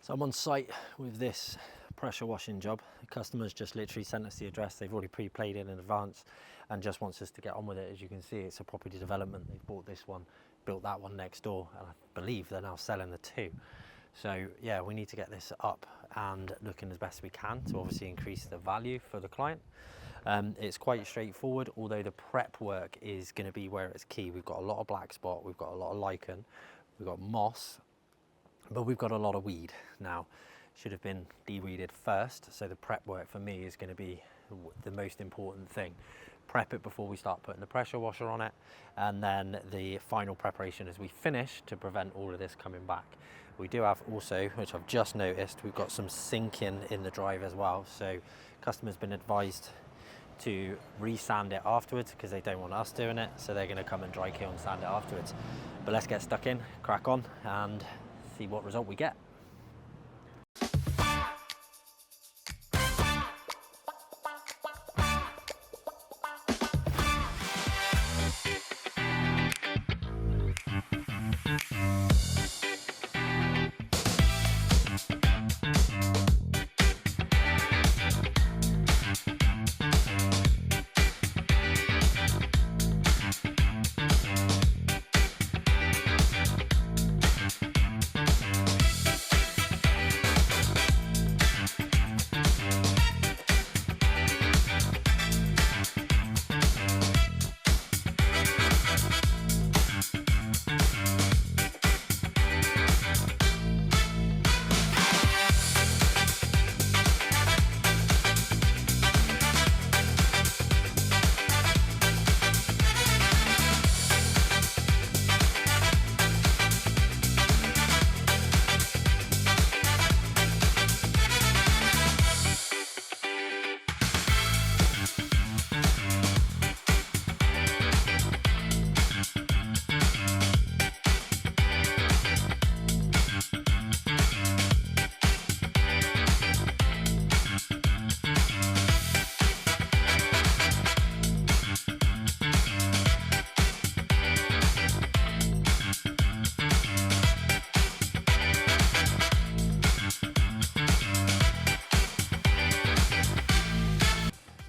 So I'm on site with this pressure washing job. The customer's just literally sent us the address. They've already pre-played it in advance and just wants us to get on with it. As you can see, it's a property development. They've bought this one, built that one next door, and I believe they're now selling the two. So yeah, we need to get this up and looking as best we can to obviously increase the value for the client. It's quite straightforward, although the prep work is going to be where it's key. We've got a lot of black spot, we've got a lot of lichen, we've got moss, but we've got a lot of weed. Now, should have been de-weeded first, so the prep work for me is going to be the most important thing. Prep it before we start putting the pressure washer on it, and then the final preparation as we finish to prevent all of this coming back. We do have also, which I've just noticed, we've got some sinking in the drive as well, so customers been advised to re-sand it afterwards because they don't want us doing it, so they're going to come and dry kiln sand it afterwards. But let's get stuck in, crack on, and see what result we get.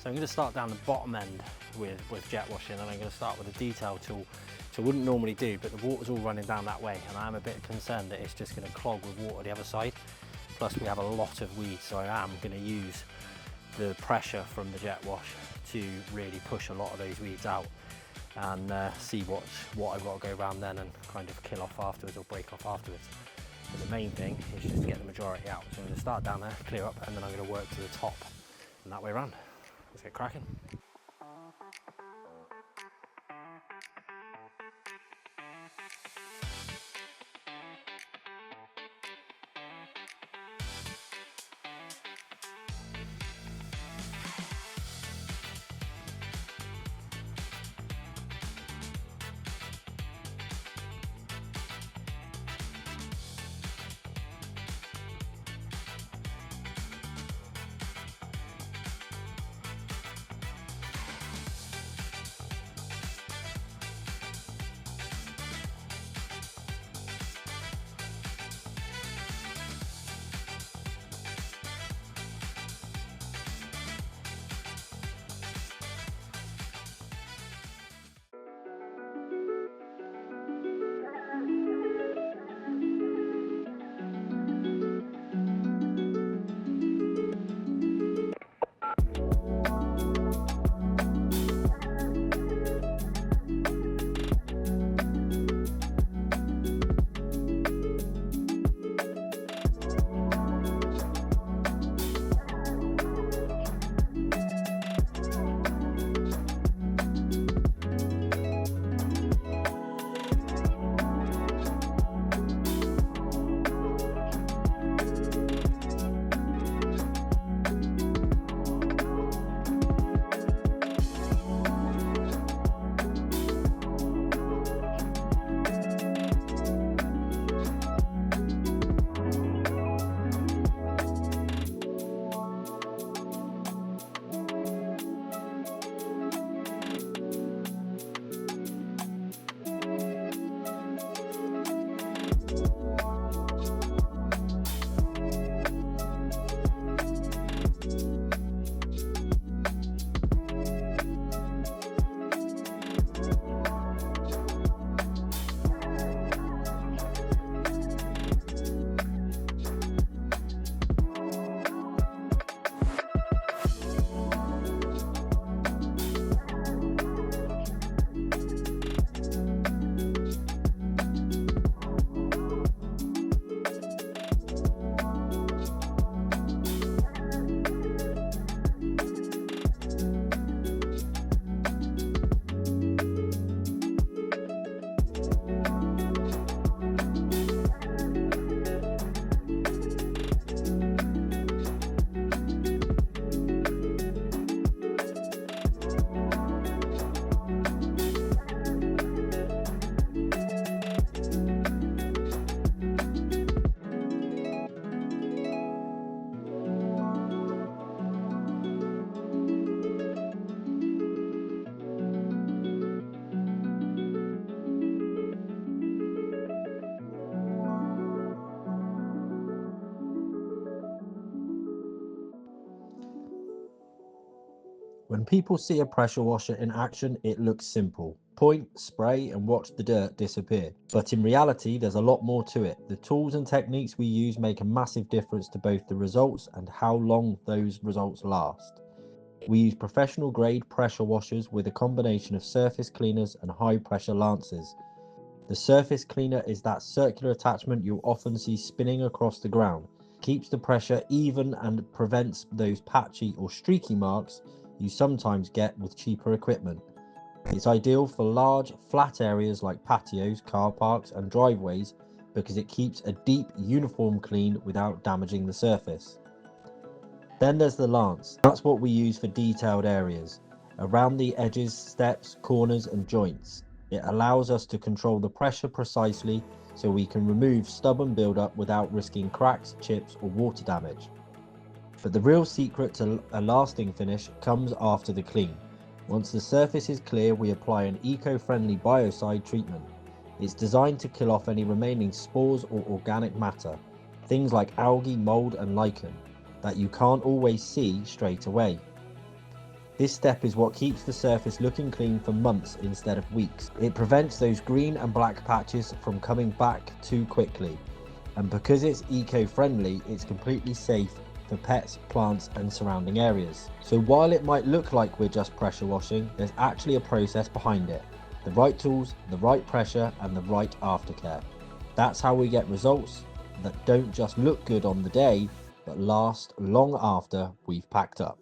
So I'm going to start down the bottom end with jet washing, and I'm going to start with a detail tool, which I wouldn't normally do, but the water's all running down that way, and I'm a bit concerned that it's just going to clog with water the other side. Plus we have a lot of weeds, so I am going to use the pressure from the jet wash to really push a lot of those weeds out and see what I've got to go around then and kind of kill off afterwards or break off afterwards. But the main thing is just to get the majority out. So I'm going to start down there, clear up, and then I'm going to work to the top and that way around. Let's get cracking. When people see a pressure washer in action, it looks simple. Point, spray, and watch the dirt disappear. But in reality, there's a lot more to it. The tools and techniques we use make a massive difference to both the results and how long those results last. We use professional grade pressure washers with a combination of surface cleaners and high pressure lancers. The surface cleaner is that circular attachment you'll often see spinning across the ground. Keeps the pressure even and prevents those patchy or streaky marks you sometimes get with cheaper equipment. It's ideal for large, flat areas like patios, car parks, and driveways because it keeps a deep, uniform clean without damaging the surface. Then there's the lance. That's what we use for detailed areas, around the edges, steps, corners, and joints. It allows us to control the pressure precisely so we can remove stubborn buildup without risking cracks, chips, or water damage. But the real secret to a lasting finish comes after the clean. Once the surface is clear, we apply an eco-friendly biocide treatment. It's designed to kill off any remaining spores or organic matter, things like algae, mold, and lichen, that you can't always see straight away. This step is what keeps the surface looking clean for months instead of weeks. It prevents those green and black patches from coming back too quickly. And because it's eco-friendly, it's completely safe for pets, plants, and surrounding areas. So while it might look like we're just pressure washing, there's actually a process behind it. The right tools, the right pressure, and the right aftercare. That's how we get results that don't just look good on the day, but last long after we've packed up.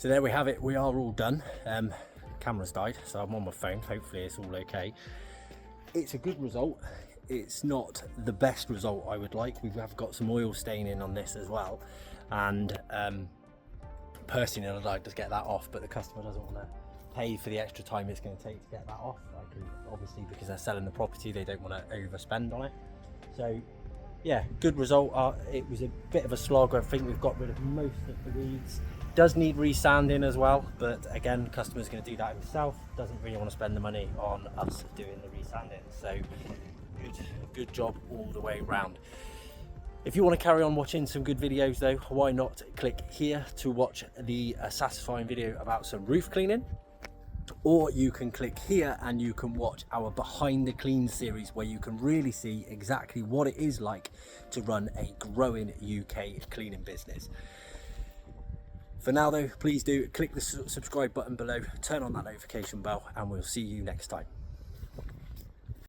So there we have it, we are all done. Camera's died, so I'm on my phone, hopefully it's all okay. It's a good result. It's not the best result I would like. We have got some oil staining on this as well, and personally I'd like to get that off, but the customer doesn't want to pay for the extra time it's going to take to get that off. I can, obviously, because they're selling the property, they don't want to overspend on it. So yeah, good result. It was a bit of a slog. I think we've got rid of most of the weeds. Does need resanding as well, but again, customer's going to do that himself. Doesn't really want to spend the money on us doing the resanding. So good job all the way round. If you want to carry on watching some good videos though, why not click here to watch the satisfying video about some roof cleaning, or you can click here and you can watch our behind the clean series, where you can really see exactly what it is like to run a growing UK cleaning business. For now though, please do click the subscribe button below, turn on that notification bell, and we'll see you next time.